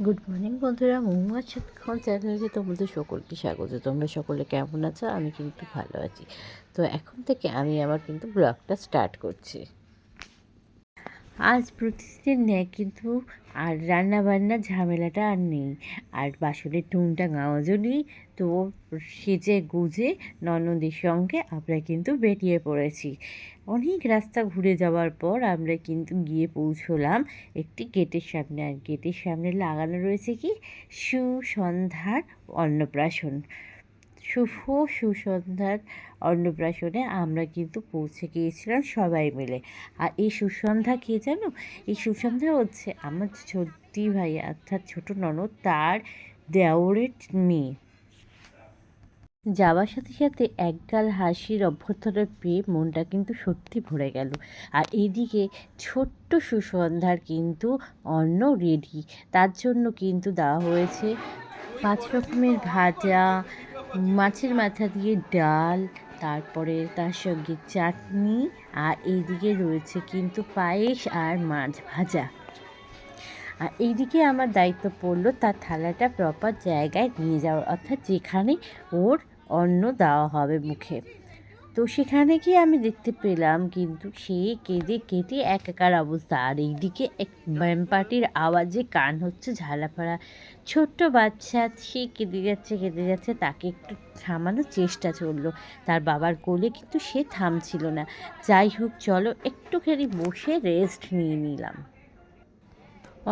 Good morning বন্ধুরা, মৌমাছ সাতক্ষণ চ্যানেলে তোমাদের সকলকে স্বাগত। তোমরা সকলে কেমন আছো? আমি কিন্তু ভালো আছি। তো এখন থেকে আমি আবার কিন্তু ব্লগটা স্টার্ট করছি। আজ প্রতিদিনের ন্যায় কিন্তু আর রান্নাবান্নার ঝামেলাটা আর নেই, আর বাসনের টুনটা গাঁওয়াজও নেই। তো সেজে গুজে ননদের সঙ্গে আমরা কিন্তু বেরিয়ে পড়েছি। অনেক রাস্তা ঘুরে যাওয়ার পর আমরা কিন্তু গিয়ে পৌঁছলাম একটি গেটের সামনে। আর গেটের সামনে লাগানো রয়েছে কি সুসন্ধ্যার অন্নপ্রাশন। শুভ সুসন্ধ্যার অন্নপ্রাশনে আমরা কিন্তু পৌঁছে গিয়েছিলাম সবাই মিলে। আর এই সুসন্ধ্যা কে জানো? এই সুসন্ধ্যা হচ্ছে আমার ছোট্টি ভাই অর্থাৎ ছোটো ননদ, তার দেওরের মেয়ে। যাওয়ার সাথে সাথে একগাল হাসির অভ্যর্থনা পেয়ে মনটা কিন্তু সত্যি ভরে গেল। আর এইদিকে ছোট্ট সুসন্ধ্যার কিন্তু অন্ন রেডি। তার জন্য কিন্তু দেওয়া হয়েছে 5 রকমের ভাজা, মাছের মাথা দিয়ে ডাল, তারপরে তার সঙ্গে চাটনি, আর এইদিকে রয়েছে কিন্তু পায়েস আর মাছ ভাজা। আর এইদিকে আমার দায়িত্ব পড়লো তার থালাটা প্রপার জায়গায় নিয়ে যাওয়ার, অর্থাৎ যেখানে ওর অন্ন দেওয়া হবে মুখে। তো সেখানে গিয়ে আমি দেখতে পেলাম কিন্তু সে কেঁদে কেটে একাকার অবস্থা। আর এইদিকে এক ব্যাম পার্টির আওয়াজে কান হচ্ছে ঝালাপাড়া। ছোট্ট বাচ্চা, সে কেঁদে যাচ্ছে, তাকে একটু থামানোর চেষ্টা চললো। তার বাবার কোলে কিন্তু সে থামছিল না। যাই হোক, চলো একটুখানি বসে রেস্ট নিয়ে নিলাম।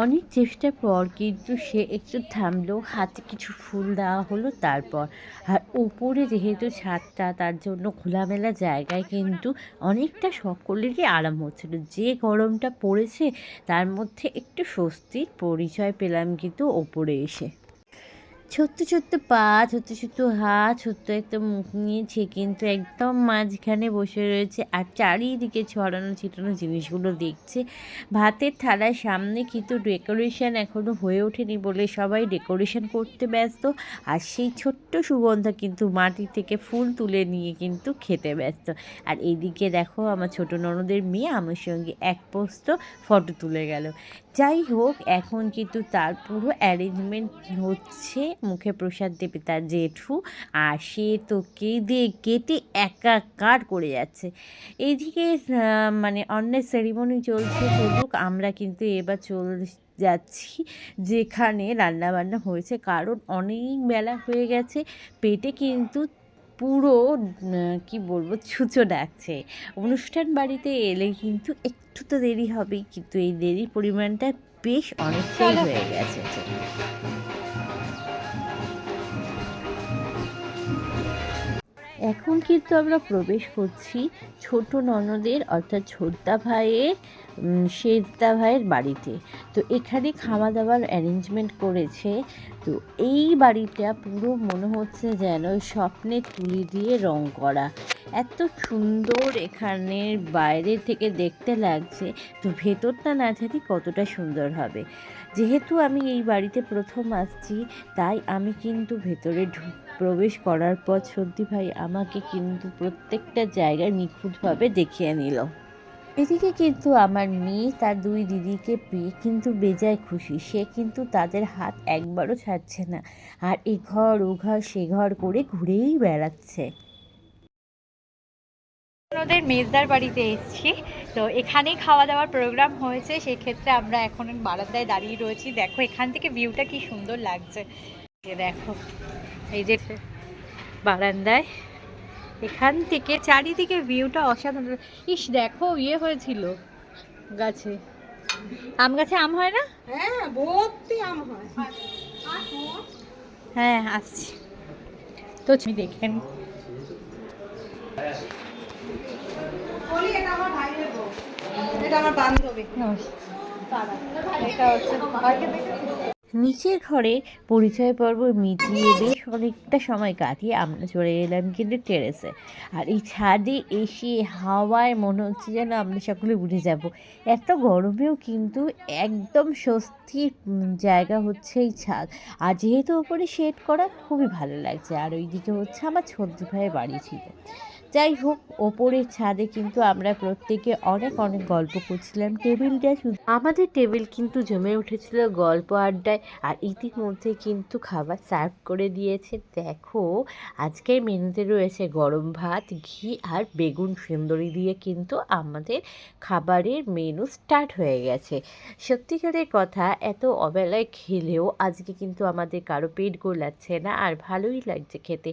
অনেক চেষ্টার পর কিন্তু সে একটু থামলো, হাতে কিছু ফুল দেওয়া হলো তারপর। আর উপরে যেহেতু ছাদটা, তার জন্য খোলামেলা জায়গায় কিন্তু অনেকটা সকলেরই আরাম হচ্ছিলো। যে গরমটা পড়েছে তার মধ্যে একটু স্বস্তির পরিচয় পেলাম কিন্তু ওপরে এসে। ছোট্ট ছোট্ট পা, ছোট্ট ছোট্ট হাত, ছোট্ট একটা মুখ নিয়েছে কিন্তু একদম মাঝখানে বসে রয়েছে আর চারিদিকে ছড়ানো ছিটানো জিনিসগুলো দেখছে। ভাতের থালার সামনে কিন্তু ডেকোরেশন এখনও হয়ে ওঠেনি বলে সবাই ডেকোরেশন করতে ব্যস্ত। আর সেই ছোট্ট সুগন্ধা কিন্তু মাটি থেকে ফুল তুলে নিয়ে কিন্তু খেতে ব্যস্ত। আর এইদিকে দেখো আমার ছোটো ননদের মেয়ে আমার সঙ্গে এক পোস্ট ফটো তুলে গেল। যাই হোক, এখন কিন্তু তার পুরো অ্যারেঞ্জমেন্ট হচ্ছে। মুখে প্রসাদ দেবে তার জেঠু, আর সে তো কেঁদে কেটে একাকার করে যাচ্ছে। এইদিকে মানে অন্যের সেরিমনি চলুক, আমরা কিন্তু এবার যাচ্ছি যেখানে রান্নাবান্না হয়েছে, কারণ অনেক বেলা হয়ে গেছে। পেটে কিন্তু পুরো কি বলবো, ছুঁচো ডাকছে। অনুষ্ঠান বাড়িতে এলে কিন্তু একটু তো দেরি হবেই, কিন্তু এই দেরির পরিমাণটা বেশ অনেকটাই হয়ে গেছে। এখন কিন্তু আমরা প্রবেশ করছি ছোট ননদের অর্থাৎ ছোটদা ভাইয়ের সেজদা ভাইয়ের বাড়িতে। তো এখানে খাওয়া দাওয়ার অ্যারেঞ্জমেন্ট করেছে। তো এই বাড়িটা পুরো মনে হচ্ছে যেন স্বপ্নের তুলি দিয়ে রং করা। এত সুন্দর এখানের বাইরে থেকে দেখতে লাগছে, তো ভেতরটা না জানি কতটা সুন্দর হবে। যেহেতু আমি এই বাড়িতে প্রথম আসছি, তাই আমি কিন্তু ভেতরে প্রবেশ করার পর সত্যি ভাই আমাকে কিন্তু প্রত্যেকটা জায়গায় নিখুঁতভাবে দেখিয়ে নিল। এদিকে কিন্তু আমার মেয়ে তার 2 দিদিকে পেয়ে কিন্তু বেজায় খুশি। সে কিন্তু তাদের হাত একবারও ছাড়ছে না, আর এ ঘর ও ঘর সে ঘর করে ঘুরেই বেড়াচ্ছে। ওদের মেজদার বাড়িতে এসেছি, তো এখানেই খাওয়া দাওয়ার প্রোগ্রাম হয়েছে। সেক্ষেত্রে আমরা এখন বারান্দায় দাঁড়িয়ে রয়েছি। দেখো এখান থেকে ভিউটা কি সুন্দর লাগছে। দেখো এই যে বারান্দায়, এখান থেকে চারিদিকে ভিউটা অসাধারণ। ইস দেখো, হয়েছিল গাছে, আম গাছে আম হয় না? হ্যাঁ, ভর্তি আম হয়। হ্যাঁ আসছি, তো তুমি দেখেন। এটা আমার ভাইয়ের বউ, এটা আমার বান্ধবী। এটা হচ্ছে নিচের ঘরে পরিচয় পর্ব মিটিয়ে বেশ অনেকটা সময় কাটিয়ে আমরা চলে এলাম কিন্তু টেরেসে। আর এই ছাদে এসে হাওয়ায় মনে হচ্ছে যেন আমরা সকলে উঠে যাব। এত গরমেও কিন্তু একদম স্বস্তির জায়গা হচ্ছে এই ছাদ। আর যেহেতু ওপরে শেড করা, খুবই ভালো লাগছে। আর ওইদিকে হচ্ছে আমার ছোট ভাইয়ের বাড়ি ছিল। যাই হোক, ওপরের ছাদে কিন্তু আমরা প্রত্যেকে অনেক অনেক গল্প করছিলাম। টেবিলটা শুধু আমাদের টেবিল কিন্তু জমে উঠেছিল গল্প আড্ডায়। আর ইতিমধ্যে কিন্তু খাবার সার্ভ করে দিয়েছে। দেখো, আজকের মেনুতে রয়েছে গরম ভাত, ঘি আর বেগুন সুন্দরী দিয়ে কিন্তু আমাদের খাবারের মেনু স্টার্ট হয়ে গেছে। সত্যিকারের কথা, এত অবেলায় খেলেও আজকে কিন্তু আমাদের কারো পেট গোলাচ্ছে না, আর ভালোই লাগছে খেতে।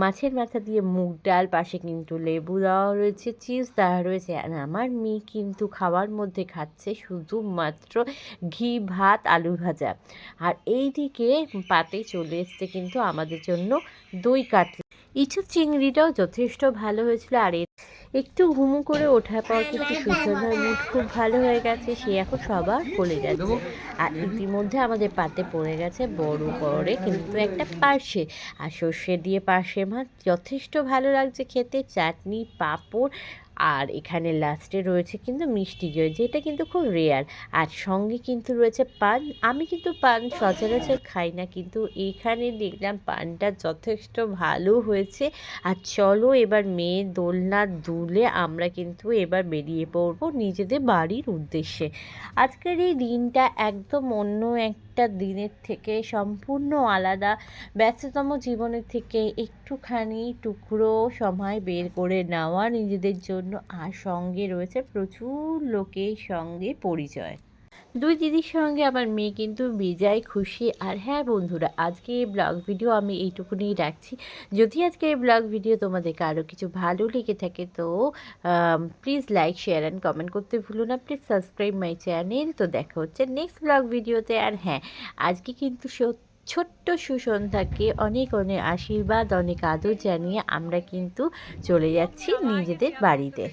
মাছের মাথা দিয়ে মুগ ডাল, পাশে কিন্তু লেবু দেওয়া রয়েছে, চিজ দেওয়া রয়েছে। আর আমার মেয়ে কিন্তু খাওয়ার মধ্যে খাচ্ছে শুধুমাত্র ঘি ভাত, আলু ভাজা। আর এইদিকে পাতে চলে এসছে কিন্তু আমাদের জন্য দই কাতলা। ইঁচড় চিংড়িটাও যথেষ্ট ভালো হয়েছিল। আর একটু ঘুমু করে ওঠার পর কিন্তু সুসন্ধার মুড খুব ভালো হয়ে গেছে, সে এখন সবার বলে যাচ্ছে। আর ইতিমধ্যে আমাদের পাতে পড়ে গেছে বড় করে কিন্তু একটা পার্শে, আর সর্ষে দিয়ে পার্শে মাছ যথেষ্ট ভালো লাগছে খেতে, চাটনি, পাঁপড়, আর এখানে লাস্টে রয়েছে কিন্তু মিষ্টি দই, যেটা কিন্তু খুব রেয়ার। আর সঙ্গে কিন্তু রয়েছে পান। আমি কিন্তু পান সচরাচর খাই না, কিন্তু এখানে দেখলাম পানটা যথেষ্ট ভালো হয়েছে। আর চলো এবার মেয়ে দোলনা দুলে আমরা কিন্তু এবার বেরিয়ে পড়বো নিজেদের বাড়ির উদ্দেশ্যে। আজকের এই দিনটা একদম অন্য একটা দিনের থেকে সম্পূর্ণ আলাদা। ব্যস্ততম জীবনের থেকে একটুখানি টুকরো সময় বের করে নেওয়া নিজেদের জন্য, আর সঙ্গে রয়েছে প্রচুর লোকের সঙ্গে পরিচয়। দুই দিদির সঙ্গে আমার মেয়ে কিন্তু বেজায় খুশি। আর হ্যাঁ বন্ধুরা, আজকে এই ব্লগ ভিডিও আমি এইটুকুনি রাখছি। যদি আজকে এই ব্লগ ভিডিও তোমাদের কারো কিছু ভালো লেগে থাকে তো please like, share and comment করতে ভুলো না। Please subscribe my channel. তো দেখা হচ্ছে নেক্সট ব্লগ ভিডিওতে। আর হ্যাঁ, আজকে কিন্তু ছোট্ট সুসন্ধ্যাকে অনেক অনেক আশীর্বাদ, অনেক আদর জানিয়ে আমরা কিন্তু চলে যাচ্ছি নিজেদের বাড়িতে।